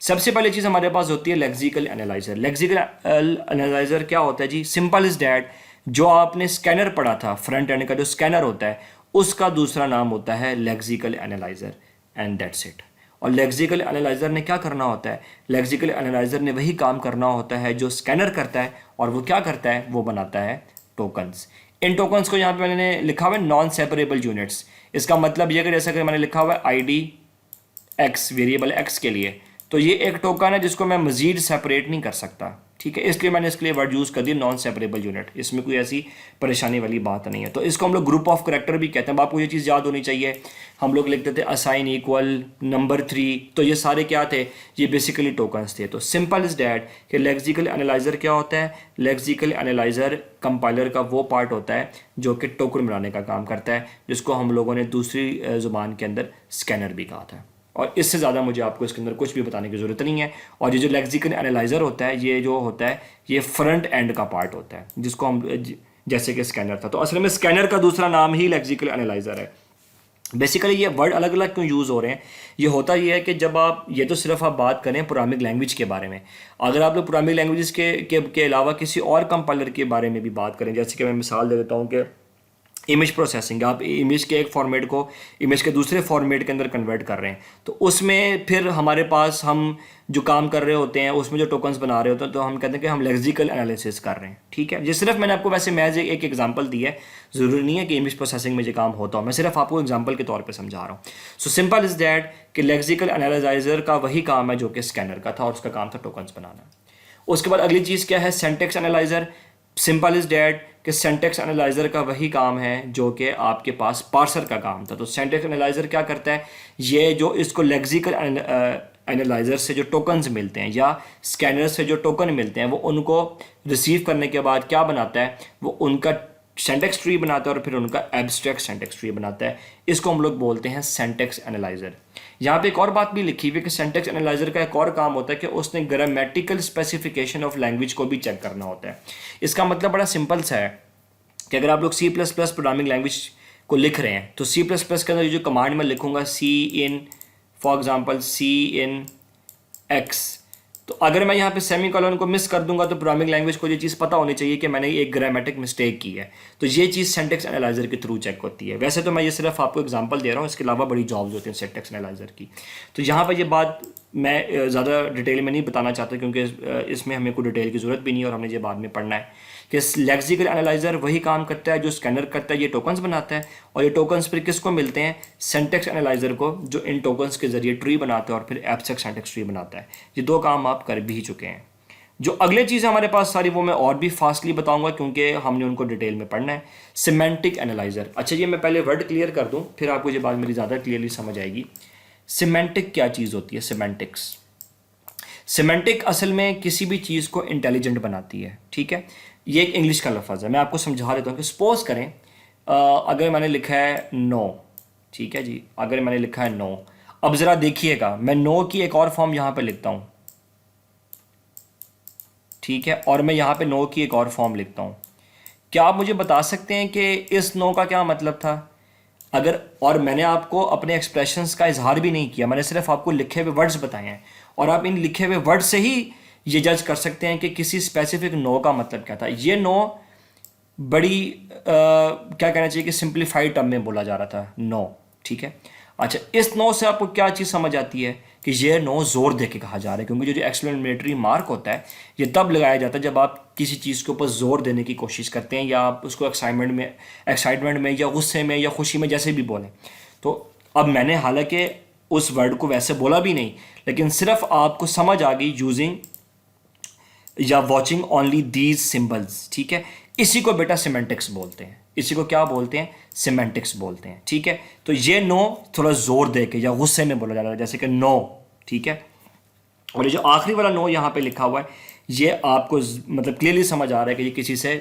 Speaker 1: सबसे पहले चीज़ हमारे पास होती है लेक्सिकल एनालाइजर। लेक्सिकल एनालाइजर क्या होता है जी, सिंपल इज डैट, जो आपने स्कैनर पढ़ा था, फ्रंट एंड का जो स्कैनर होता है उसका दूसरा नाम होता है lexical analyser, and that's it. और लेक्सिकल एनालाइजर ने क्या करना होता है, लेक्सिकल एनालाइजर ने वही काम करना होता है जो स्कैनर करता है, और वो क्या करता है, वो बनाता है टोकन्स। इन टोकन्स को यहाँ पे मैंने लिखा हुआ है नॉन सेपरेबल यूनिट्स। इसका मतलब ये कि जैसा कि मैंने लिखा हुआ है ID X, वेरिएबल X के लिए, तो ये एक टोकन है जिसको मैं मज़ीद सेपरेट नहीं कर सकता, ठीक है। इसलिए मैंने इसके लिए वर्ड यूज़ कर दिया नॉन सेपरेबल यूनिट। इसमें कोई ऐसी परेशानी वाली बात नहीं है। तो इसको हम लोग ग्रुप ऑफ करैक्टर भी कहते हैं। आपको ये चीज़ याद होनी चाहिए, हम लोग लिखते थे असाइन इक्वल नंबर 3, तो ये सारे क्या थे, ये बेसिकली टोकन्स थे। तो सिंपल इज डैट कि लेक्सिकल एनालाइजर क्या होता है, लेक्सिकल एनालाइजर कंपाइलर का वो पार्ट होता है जो कि टोकन बनाने का काम करता है, जिसको हम लोगों ने दूसरी ज़ुबान के अंदर स्कैनर भी कहा था, और इससे ज़्यादा मुझे आपको इसके अंदर कुछ भी बताने की ज़रूरत नहीं है। और ये जो लेक्सिकल एनालाइज़र होता है, ये जो होता है ये फ्रंट एंड का पार्ट होता है, जिसको हम जैसे कि स्कैनर था, तो असल में स्कैनर का दूसरा नाम ही लेक्सिकल एनालाइज़र है। बेसिकली ये वर्ड अलग अलग क्यों यूज़ हो रहे हैं, ये होता ये है कि जब आप ये तो सिर्फ आप बात करें प्रोग्रामिंग लैंग्वेज के बारे में, अगर आप लोग प्रोग्रामिंग लैंग्वेजेस के अलावा किसी और कंपाइलर के बारे में भी बात करें, जैसे कि मैं मिसाल दे देता हूँ कि इमेज प्रोसेसिंग, आप इमेज के एक फॉर्मेट को इमेज के दूसरे फॉर्मेट के अंदर कन्वर्ट कर रहे हैं, तो उसमें फिर हमारे पास हम जो काम कर रहे होते हैं उसमें जो टोकन्स बना रहे होते हैं, तो हम कहते हैं कि हम लेक्सिकल एनालिसिस कर रहे हैं। ठीक है, ये सिर्फ मैंने आपको वैसे मैज एक एग्जांपल दी है, ज़रूरी नहीं है कि इमेज प्रोसेसिंग में ये काम होता हो, मैं सिर्फ आपको एग्जांपल के तौर पे समझा रहा हूँ। सो सिंपल इज़ दैट कि लेक्सिकल एनालाइजर का वही काम है जो कि स्कैनर का था, और उसका काम था टोकन्स बनाना। उसके बाद अगली चीज़ क्या है, syntax analyser. Simple is that कि सिंटैक्स एनालाइजर का वही काम है जो कि आपके पास पार्सर का काम था। तो सिंटैक्स एनालाइजर क्या करता है, ये जो इसको लेक्सिकल एनालाइजर से जो टोकन्स मिलते हैं या स्कैनर से जो टोकन मिलते हैं, वो उनको रिसीव करने के बाद क्या बनाता है, वो उनका सिंटैक्स ट्री बनाता है और फिर उनका एब्स्ट्रैक्ट सिंटैक्स ट्री बनाता है। इसको हम लोग बोलते हैं सिंटैक्स एनालाइजर। यहाँ पे एक और बात भी लिखी हुई है कि सिंटैक्स एनालाइजर का एक और काम होता है कि उसने ग्रामेटिकल स्पेसिफिकेशन ऑफ लैंग्वेज को भी चेक करना होता है। इसका मतलब बड़ा सिंपल सा है कि अगर आप लोग C++ प्रोग्रामिंग लैंग्वेज को लिख रहे हैं, तो C++ के अंदर जो कमांड मैं लिखूंगा C in for example C in X, तो अगर मैं यहाँ पे सेमीकोलन को मिस कर दूंगा तो प्रोग्रामिंग लैंग्वेज को ये चीज़ पता होनी चाहिए कि मैंने एक ग्रामेटिक मिस्टेक की है। तो ये चीज़ सिंटैक्स एनालाइजर के थ्रू चेक होती है। वैसे तो मैं ये सिर्फ आपको एग्जांपल दे रहा हूँ, इसके अलावा बड़ी जॉब्स होती हैं सिंटैक्स एनालाइजर की। तो यहाँ पर ये बात मैं ज़्यादा डिटेल में नहीं बताना चाहता, क्योंकि इसमें हमें कोई डिटेल की ज़रूरत भी नहीं है और हमने ये बाद में पढ़ना है कि लेक्सिकल एनालाइजर वही काम करता है जो स्कैनर करता है, ये टोकन्स बनाता है, और ये टोकन्स फिर किसको मिलते हैं, सिंटैक्स एनालाइजर को, जो इन टोकन्स के जरिए ट्री बनाता है और फिर एब्स्ट्रैक्ट सिंटैक्स ट्री बनाता है। ये दो काम आप कर भी चुके हैं। जो अगले चीज़ हमारे पास सारी वो मैं और भी फास्टली बताऊंगा क्योंकि हमने उनको डिटेल में पढ़ना है। Semantic analyser. अच्छा, ये मैं पहले वर्ड क्लियर कर दूं, फिर आपको ये बात मेरी ज़्यादा क्लियरली समझ आएगी। सिमेंटिक क्या चीज़ होती है, सिमेंटिक्स। सिमेंटिक असल में किसी भी चीज़ को इंटेलिजेंट बनाती है। ठीक है, ये एक इंग्लिश का लफ्ज़ है, मैं आपको समझा देता हूँ कि सपोज करें अगर मैंने लिखा है नो, ठीक है जी, अगर मैंने लिखा है नो, अब ज़रा देखिएगा मैं नो की एक और फॉर्म यहाँ पे लिखता हूँ, ठीक है, और मैं यहाँ पे नो की एक और फॉर्म लिखता हूँ। क्या आप मुझे बता सकते हैं कि इस नो का क्या मतलब था? अगर, और मैंने आपको अपने एक्सप्रेशंस का इजहार भी नहीं किया, मैंने सिर्फ आपको लिखे हुए वर्ड्स बताए हैं, और आप इन लिखे हुए वर्ड से ही ये जज कर सकते हैं कि किसी स्पेसिफिक नो का मतलब क्या था। ये नो बड़ी क्या कहना चाहिए कि सिंप्लीफाइड टर्म में बोला जा रहा था, नो। ठीक है, अच्छा, इस नो से आपको क्या चीज़ समझ आती है कि ये नो जोर दे के कहा जा रहा है, क्योंकि जो एक्सक्लेमेटरी मार्क होता है ये तब लगाया जाता है जब आप किसी चीज़ के ऊपर जोर देने की कोशिश करते हैं, या आप उसको एक्साइटमेंट में या गुस्से में या खुशी में जैसे भी बोलें। तो अब मैंने हालांकि उस वर्ड को वैसे बोला भी नहीं, लेकिन सिर्फ आपको समझ आ गई यूजिंग या वॉचिंग ओनली दीज सिंबल्स। ठीक है, इसी को बेटा सिमेंटिक्स बोलते हैं। इसी को क्या बोलते हैं, सिमेंटिक्स बोलते हैं। ठीक है, तो ये नो थोड़ा जोर दे के या गुस्से में बोला जा रहा है, जैसे कि नो। ठीक है, और ये जो आखिरी वाला नो यहाँ पे लिखा हुआ है, ये आपको मतलब क्लियरली समझ आ रहा है कि ये किसी से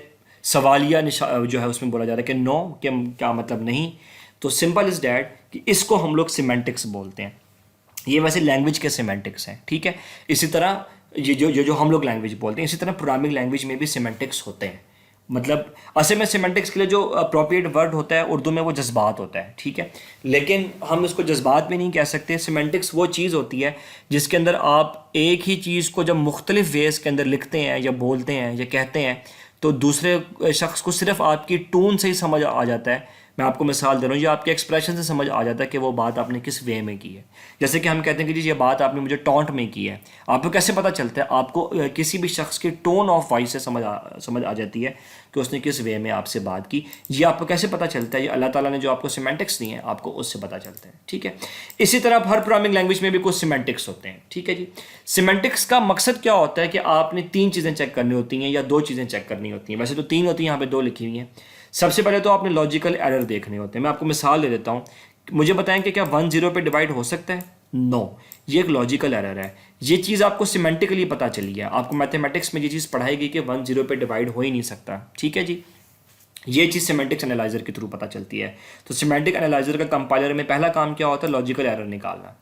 Speaker 1: सवालिया जो है उसमें बोला जा रहा है कि नो के क्या मतलब नहीं। तो सिंपल इज डैट कि इसको हम लोग सिमेंटिक्स बोलते हैं। ये वैसे लैंग्वेज के सिमेंटिक्स हैं। ठीक है, इसी तरह ये जो हम लोग लैंग्वेज बोलते हैं, इसी तरह प्रोग्रामिंग लैंग्वेज में भी सिमेंटिक्स होते हैं। मतलब असल में सिमेंटिक्स के लिए जो अप्रोप्रिएट वर्ड होता है उर्दू में वो जज्बात होता है। ठीक है, लेकिन हम इसको जज्बात भी नहीं कह सकते। सिमेंटिक्स वो चीज़ होती है जिसके अंदर आप एक ही चीज़ को जब मुख्तलिफ वेज के अंदर लिखते हैं या बोलते हैं या कहते हैं, तो दूसरे शख्स को सिर्फ आपकी टोन से ही समझ आ जाता है। मैं आपको मिसाल दे रहा हूँ, ये आपके एक्सप्रेशन से समझ आ जाता है कि वो बात आपने किस वे में की है। जैसे कि हम कहते हैं कि जी ये बात आपने मुझे टॉन्ट में की है, आपको कैसे पता चलता है? आपको किसी भी शख्स की टोन ऑफ वॉइस से समझ आ जाती है कि उसने किस वे में आपसे बात की। ये आपको कैसे पता चलता है? ये अल्लाह ताला ने जो आपको सिमेंटिक्स दिए हैं, आपको उससे पता चलता है। ठीक है, इसी तरह हर प्रोग्रामिंग लैंग्वेज में भी कुछ सिमेंटिक्स होते हैं। ठीक है जी, सिमेंटिक्स का मकसद क्या होता है कि आपने 3 चीज़ें चेक करनी होती हैं या 2 चीज़ें चेक करनी होती हैं। वैसे तो 3 होती हैं, यहाँ पे 2 लिखी हुई हैं। सबसे पहले तो आपने लॉजिकल एरर देखने होते हैं। मैं आपको मिसाल दे देता हूँ, मुझे बताएं कि क्या 1 0 पे डिवाइड हो सकता है? नो, ये एक लॉजिकल एरर है। ये चीज़ आपको सिमेंटिकली पता चली है, आपको मैथमेटिक्स में ये चीज़ पढ़ाई गई कि 1 0 पे डिवाइड हो ही नहीं सकता। ठीक है जी, ये चीज़ सिमेंटिक्स एनालाइजर के थ्रू पता चलती है। तो सिमेंटिक एनालाइजर का कंपाइलर में पहला काम क्या होता है? लॉजिकल एरर निकालना।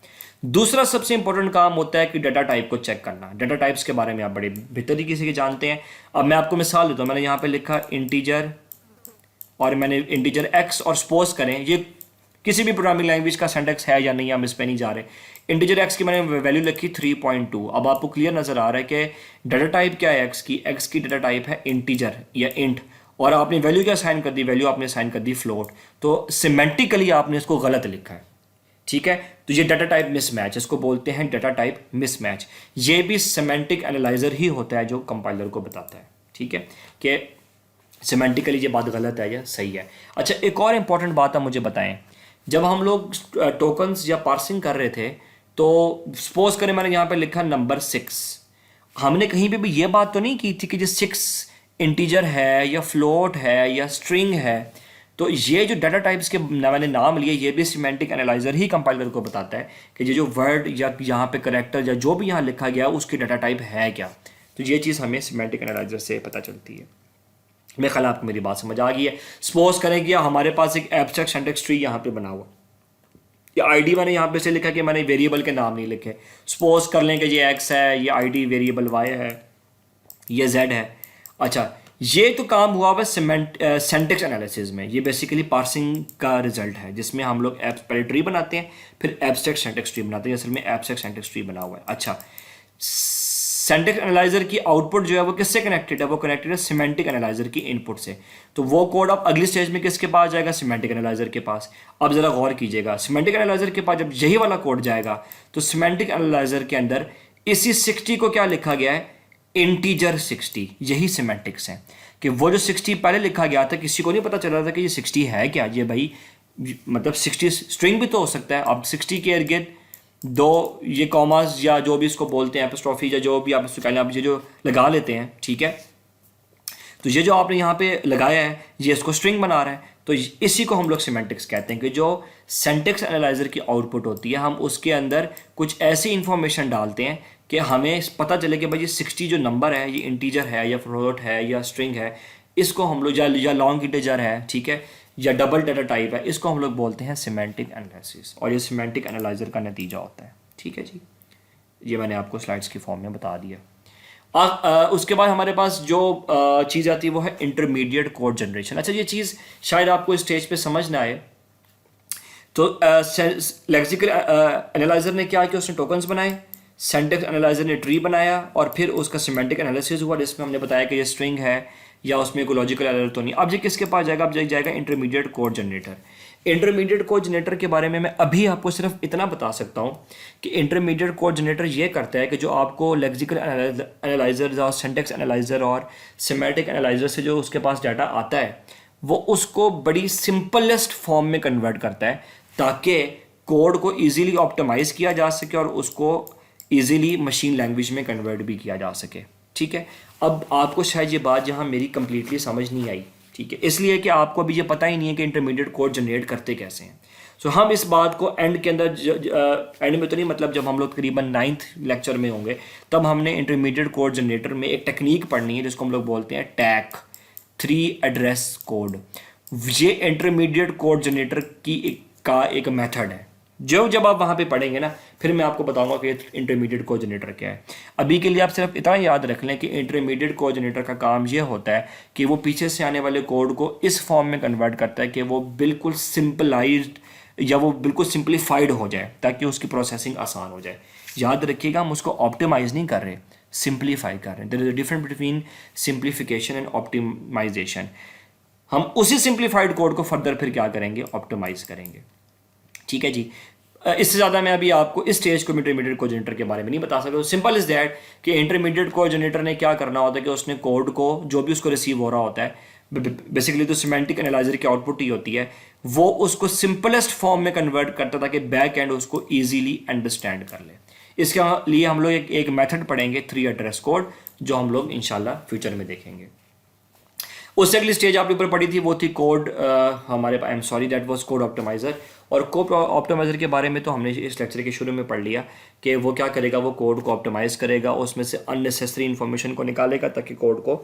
Speaker 1: दूसरा सबसे इंपॉर्टेंट काम होता है कि डाटा टाइप को चेक करना। डाटा टाइप्स के बारे में आप बड़े बेहतर तरीके से जानते हैं। अब मैं आपको मिसाल देता हूँ, मैंने यहाँ पे लिखा इंटीजर और मैंने इंटीजर एक्स, और सपोज करें ये किसी भी प्रोग्रामिंग लैंग्वेज का सिंटैक्स है या नहीं, हम इस पे नहीं जा रहे। इंटीजर एक्स की मैंने वैल्यू लिखी 3.2। अब आपको क्लियर नजर आ रहा है कि डाटा टाइप क्या है एक्स की डाटा टाइप है इंटीजर या इंट, और आपने वैल्यू क्या साइन कर दी, वैल्यू आपने साइन कर दी फ्लोट। तो सिमेंटिकली आपने इसको गलत लिखा है, ठीक है। तो ये डाटा टाइप मिसमैच, इसको बोलते हैं डाटा टाइप मिसमैच। ये भी सिमेंटिक एनालाइजर ही होता है जो कंपाइलर को बताता है, ठीक है, कि सिमेंटिकली ये बात गलत है या सही है। अच्छा, एक और इंपॉर्टेंट बात आप मुझे बताएं, जब हम लोग टोकन्स या पार्सिंग कर रहे थे, तो सपोज करें मैंने यहाँ पे लिखा नंबर 6, हमने कहीं पे भी ये बात तो नहीं की थी कि जो 6 इंटीजर है या फ्लोट है या स्ट्रिंग है। तो ये जो डाटा टाइप्स के मैंने नाम लिए, ये भी सिमेंटिक एनालाइजर ही कंपाइलर को बताता है कि ये जो वर्ड या यहाँ पे करेक्टर या जो भी यहाँ लिखा गया उसकी डाटा टाइप है क्या। तो ये चीज़ हमें सिमेंटिक एनालाइजर से पता चलती है। मेरे ख्याल आपको मेरी बात समझ आ गई है। सपोज करें कि हमारे पास एक एब्स्ट्रैक्ट सिंटैक्स ट्री यहाँ पे बना हुआ, या आईडी मैंने यहाँ पे से लिखा कि मैंने वेरिएबल के नाम नहीं लिखे। सपोज कर लें कि ये एक्स है, ये आईडी वेरिएबल वाई है, ये जेड है। अच्छा, ये तो काम हुआ हुआ सिंटैक्स एनालिसिस में। ये बेसिकली पार्सिंग का रिजल्ट है, जिसमें हम लोग पहले ट्री बनाते हैं, फिर एब्स्ट्रैक्ट सिंटैक्स ट्री बनाते हैं। असल में एब्स्ट्रैक्ट सिंटैक्स ट्री बना हुआ है। अच्छा, सिंटैक्स एनालाइजर की आउटपुट जो है वो किससे कनेक्टेड है, वो कनेक्टेड है सिमेंटिक एनालाइजर की इनपुट से। तो वो कोड अब अगली स्टेज में किसके पास जाएगा, सिमेंटिक एनालाइजर के पास। अब जरा गौर कीजिएगा, सिमेंटिक एनालाइजर के पास जब यही वाला कोड जाएगा, तो सिमेंटिक एनालाइजर के अंदर इसी 60 को क्या लिखा गया है, इंटीजर 60। यही सिमेंटिक्स है कि वो जो 60 पहले लिखा गया था, किसी को नहीं पता चल रहा था कि ये 60 है क्या। ये भाई मतलब 60 स्ट्रिंग भी तो हो सकता है। अब 60 के इर्द गिर्द दो ये कॉमास या जो भी इसको बोलते हैं एपोस्ट्रोफी या जो भी आप इसको कह लें, आप ये जो लगा लेते हैं, ठीक है। तो ये जो आपने यहाँ पे लगाया है, ये इसको स्ट्रिंग बना रहा है। तो इसी को हम लोग सिमेंटिक्स कहते हैं कि जो सिंटैक्स एनालाइजर की आउटपुट होती है, हम उसके अंदर कुछ ऐसी इंफॉर्मेशन डालते हैं कि हमें पता चले कि भाई ये 60 जो नंबर है, ये इंटीजर है या फ्लोट है या स्ट्रिंग है। इसको हम लोग या लॉन्ग इंटीजर है, ठीक है, या डबल डाटा टाइप है, इसको हम लोग बोलते हैं सिमेंटिक एनालिसिस, और ये सिमेंटिक एनालाइजर का नतीजा होता है, ठीक है जी। ये मैंने आपको स्लाइड्स की फॉर्म में बता दिया। उसके बाद हमारे पास जो चीज़ आती है वो है इंटरमीडिएट कोड जनरेशन। अच्छा, ये चीज़ शायद आपको इस स्टेज पे समझ ना आए। तो लेक्सिकल एनालाइजर ने क्या किया, उसने टोकन्स बनाए, सिंटैक्स एनालाइजर ने ट्री बनाया, और फिर उसका सिमेंटिक एनालिसिस हुआ, जिसमें हमने बताया कि ये स्ट्रिंग है या उसमें कोई लॉजिकल एरर तो नहीं। अब ये किसके पास जाएगा, अब जाएगा intermediate code generator. Intermediate code generator के बारे में मैं अभी आपको सिर्फ इतना बता सकता हूँ कि इंटरमीडिएट कोड जनरेटर ये करता है कि जो आपको लेक्सिकल एनालाइजर और सिंटैक्स एनालाइजर और सिमेंटिक एनालाइजर से जो उसके पास डाटा आता है, वो उसको बड़ी सिंपलेस्ट फॉर्म में कन्वर्ट करता है, ताकि कोड को ईजिली ऑप्टिमाइज़ किया जा सके और उसको ईजिली मशीन लैंग्वेज में कन्वर्ट भी किया जा सके, ठीक है। अब आपको शायद ये बात यहाँ मेरी कंप्लीटली समझ नहीं आई, ठीक है, इसलिए कि आपको अभी ये पता ही नहीं है कि इंटरमीडिएट कोड जनरेट करते कैसे हैं। सो हम इस बात को एंड के अंदर, एंड में तो नहीं, मतलब जब हम लोग तकरीबन 9th लेक्चर में होंगे, तब हमने इंटरमीडिएट कोड जनरेटर में एक टेक्निक पढ़नी है जिसको हम लोग बोलते हैं टैक 3 एड्रेस कोड। ये इंटरमीडिएट कोड जनरेटर की का एक मेथड है। जब आप वहाँ पे पढ़ेंगे ना, फिर मैं आपको बताऊंगा कि इंटरमीडिएट कोड जनरेटर क्या है। अभी के लिए आप सिर्फ इतना याद रख लें कि इंटरमीडिएट कोड जनरेटर का काम ये होता है कि वो पीछे से आने वाले कोड को इस फॉर्म में कन्वर्ट करता है कि वो बिल्कुल सिंपलाइज्ड या वो बिल्कुल सिंप्लीफाइड हो जाए, ताकि उसकी प्रोसेसिंग आसान हो जाए। याद रखिएगा, हम उसको ऑप्टिमाइज़ नहीं कर रहे, सिंप्लीफाई कर रहे हैं। There is a difference between simplification and optimisation. हम उसी सिंप्लीफाइड कोड को फर्दर फिर क्या करेंगे, ऑप्टिमाइज़ करेंगे, ठीक है जी। इससे ज़्यादा मैं अभी आपको इस स्टेज को इंटरमीडिएट कोड जनरेटर के बारे में नहीं बता सकता। सिंपल इज़ दैट कि इंटरमीडिएट कोड जनरेटर ने क्या करना होता है कि उसने कोड को, जो भी उसको रिसीव हो रहा होता है, बेसिकली तो सिमेंटिक एनालाइजर की आउटपुट ही होती है, वो उसको सिंपलेस्ट फॉर्म में कन्वर्ट करता है ताकि बैक एंड उसको ईजिली अंडरस्टैंड कर ले। इसके लिए हम लोग एक मेथड पढ़ेंगे 3 एड्रेस कोड, जो हम लोग इंशाल्लाह फ्यूचर में देखेंगे। उससे अगली स्टेज आपके ऊपर पड़ी थी, वो थी कोड, हमारे आई am sorry that was code optimiser. और कोड ऑप्टिमाइज़र के बारे में तो हमने इस लेक्चर के शुरू में पढ़ लिया कि वो क्या करेगा, वो कोड को ऑप्टिमाइज़ करेगा, उसमें से अननेसेसरी इन्फॉर्मेशन को निकालेगा ताकि कोड को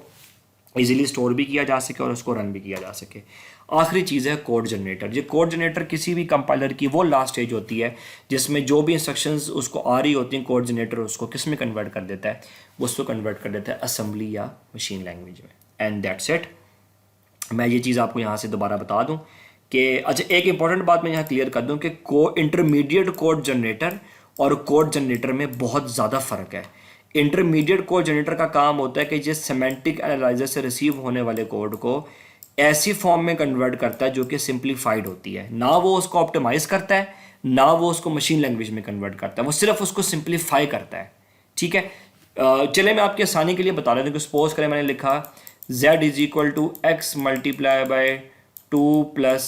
Speaker 1: इजीली स्टोर भी किया जा सके और उसको रन भी किया जा सके। आखिरी चीज़ है कोड जनरेटर। ये कोड जनरेटर किसी भी कंपाइलर की वो लास्ट स्टेज होती है जिसमें जो भी इंस्ट्रक्शंस उसको आ रही होती हैं, कोड जनरेटर उसको किस में कन्वर्ट कर देता है, वो उसको कन्वर्ट कर देता है असेंबली या मशीन लैंग्वेज में। And that's it. मैं ये चीज़ आपको यहाँ से दोबारा बता दूँ कि अच्छा, एक इंपॉर्टेंट बात मैं यहाँ क्लियर कर दूँ कि इंटरमीडिएट कोड जनरेटर और कोड जनरेटर में बहुत ज़्यादा फ़र्क है। इंटरमीडिएट कोड जनरेटर का काम होता है कि जिस सेमेंटिक एनालाइजर से रिसीव होने वाले कोड को ऐसी फॉर्म में कन्वर्ट करता है जो कि सिंप्लीफाइड होती है। ना वो उसको ऑप्टिमाइज करता है, ना वो उसको मशीन लैंग्वेज में कन्वर्ट करता है, वो सिर्फ उसको सिंप्लीफाई करता है। ठीक है, चले मैं आपकी आसानी के लिए बता देता हूँ कि सपोज करें मैंने लिखा z is equal to x multiply by 2 plus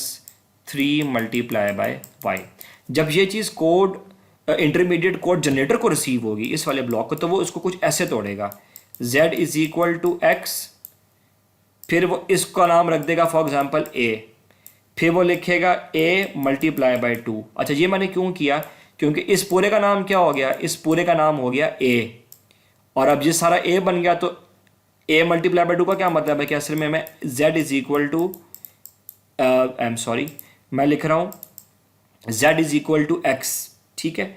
Speaker 1: 3 multiply by y. जब ये चीज़ कोड इंटरमीडिएट कोड जनरेटर को रिसीव होगी इस वाले ब्लॉक को, तो वो इसको कुछ ऐसे तोड़ेगा, z is equal to x, फिर वो इसका नाम रख देगा फॉर एग्जांपल a, फिर वो लिखेगा a मल्टीप्लाई बाय 2। अच्छा, ये मैंने क्यों किया, क्योंकि इस पूरे का नाम क्या हो गया, इस पूरे का नाम हो गया a, और अब ये सारा a बन गया, तो a मल्टीप्लाई बाय 2 का क्या मतलब है कि असल में मैं z is equal to I am sorry, मैं लिख रहा हूँ z is equal to x. ठीक है,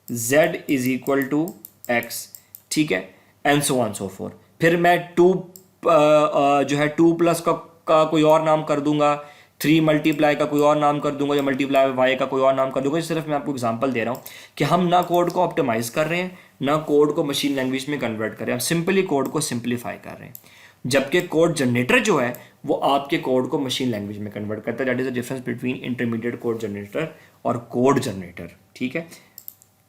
Speaker 1: z is equal to x, ठीक है, and so on so forth. फिर मैं 2 जो है 2 प्लस का कोई और नाम कर दूंगा, 3 मल्टीप्लाई का कोई और नाम कर दूंगा, या मल्टीप्लाई वाई का कोई और नाम कर दूंगा। सिर्फ मैं आपको एग्जांपल दे रहा हूँ कि हम ना कोड को ऑप्टिमाइज कर रहे हैं, ना कोड को मशीन लैंग्वेज में कन्वर्ट कर रहे हैं, हम सिंपली कोड को सिंप्लीफाई कर रहे हैं। जबकि कोड जनरेटर जो है वो आपके कोड को मशीन लैंग्वेज में कन्वर्ट करता है। That is the difference between intermediate code generator और कोड जनरेटर। ठीक है,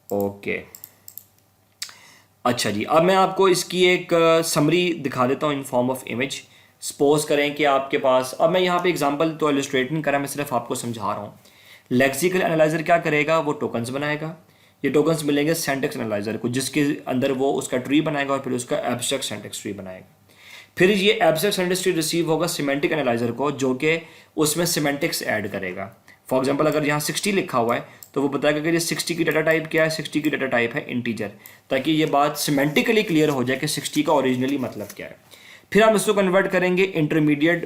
Speaker 1: ओके। अच्छा जी, अब मैं आपको इसकी एक समरी दिखा देता हूँ in form of image. Suppose करें कि आपके पास, अब मैं यहाँ पे एग्जांपल तो इलस्ट्रेट नहीं कर रहा, मैं सिर्फ आपको समझा रहा हूँ। लेक्सिकल एनालाइजर क्या करेगा, वो टोकन्स बनाएगा। ये टोकन्स मिलेंगे सिंटैक्स एनालाइजर को, जिसके अंदर वो उसका ट्री बनाएगा और फिर उसका एब्स्ट्रैक्ट सिंटैक्स ट्री बनाएगा। फिर ये एब्स्ट्रैक्ट सिंटैक्स ट्री रिसीव होगा सिमेंटिक एनालाइजर को, जो कि उसमें सिमेंटिक्स ऐड करेगा। फॉर एग्जांपल अगर यहाँ 60 लिखा हुआ है तो वो बताएगा कि ये 60 की डाटा टाइप क्या है, 60 की डाटा टाइप है इंटीजर, ताकि ये बात सिमेंटिकली क्लियर हो जाए कि 60 का ओरिजिनली मतलब क्या है। फिर हम इसको कन्वर्ट करेंगे इंटरमीडिएट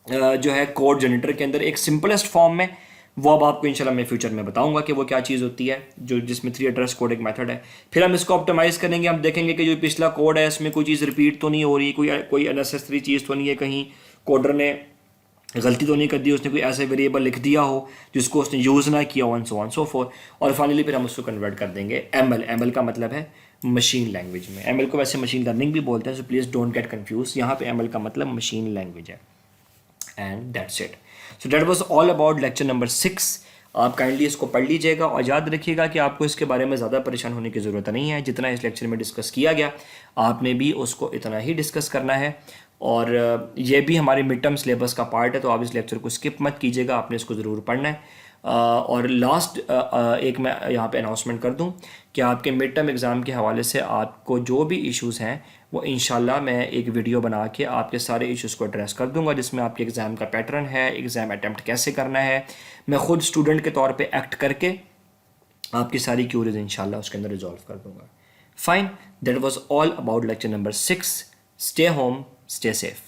Speaker 1: जो है कोड जनरेटर के अंदर एक सिंपलेस्ट फॉर्म में। वो अब आपको इंशाल्लाह मैं फ्यूचर में बताऊंगा कि वो क्या चीज़ होती है, जो जिसमें 3 एड्रेस कोड एक मेथड है। फिर हम इसको ऑप्टिमाइज करेंगे, हम देखेंगे कि जो पिछला कोड है इसमें कोई चीज़ रिपीट तो नहीं हो रही, कोई अननेसेसरी चीज़ तो नहीं है, कहीं कोडर ने गलती तो नहीं कर दी, उसने कोई ऐसे वेरिएबल लिख दिया हो जिसको उसने यूज़ ना किया हो, सो ऑन सो फोर। और फाइनली फिर हम उसको कन्वर्ट कर देंगे एमएल का मतलब है मशीन लैंग्वेज में। एमएल को वैसे मशीन लर्निंग भी बोलते हैं, so please don't get confuse. यहाँ पे एमएल का मतलब मशीन लैंग्वेज है। And that's it. So that was all about lecture number 6। आप काइंडली इसको पढ़ लीजिएगा और याद रखिएगा कि आपको इसके बारे में ज़्यादा परेशान होने की ज़रूरत नहीं है। जितना इस लेक्चर में डिस्कस किया गया आपने भी उसको इतना ही डिस्कस करना है, और ये भी हमारे मिड टर्म सिलेबस का पार्ट है, तो आप इस लेक्चर को स्किप मत कीजिएगा, आपने इसको ज़रूर पढ़ना है। और लास्ट एक मैं यहाँ पे अनाउंसमेंट कर दूँ कि आपके मिड टर्म एग्ज़ाम के हवाले से आपको जो भी इश्यूज़ हैं वो इंशाल्लाह मैं एक वीडियो बना के आपके सारे इश्यूज़ को एड्रेस कर दूंगा, जिसमें आपके एग्ज़ाम का पैटर्न है, एग्ज़ाम अटैम्प्ट कैसे करना है, मैं ख़ुद स्टूडेंट के तौर पे एक्ट करके आपकी सारी क्यूरीज इंशाल्लाह उसके अंदर रिजॉल्व कर दूंगा। Fine, that was all about lecture number 6। Stay home, stay safe.